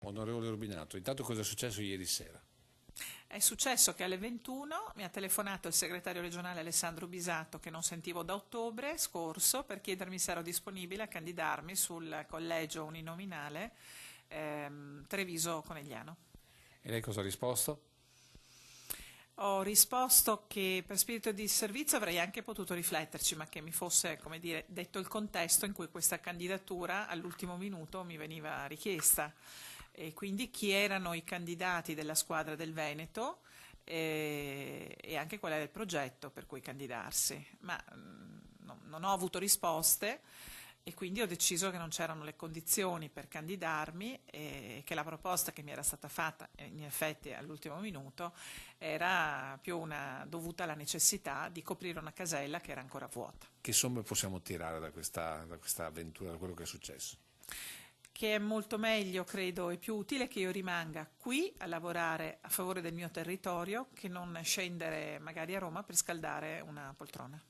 Onorevole Rubinato, intanto cosa è successo ieri sera? È successo che alle 21 mi ha telefonato il segretario regionale Alessandro Bisato, che non sentivo da ottobre scorso, per chiedermi se ero disponibile a candidarmi sul collegio uninominale Treviso-Conegliano. E lei cosa ha risposto? Ho risposto che per spirito di servizio avrei anche potuto rifletterci, ma che mi fosse, come dire, detto il contesto in cui questa candidatura all'ultimo minuto mi veniva richiesta e quindi chi erano i candidati della squadra del Veneto e anche qual è il progetto per cui candidarsi. Ma non ho avuto risposte e quindi ho deciso che non c'erano le condizioni per candidarmi e che la proposta che mi era stata fatta, in effetti all'ultimo minuto, era più dovuta alla necessità di coprire una casella che era ancora vuota. Che somme possiamo tirare da questa avventura, da quello che è successo? Che è molto meglio, credo, e più utile che io rimanga qui a lavorare a favore del mio territorio che non scendere magari a Roma per scaldare una poltrona.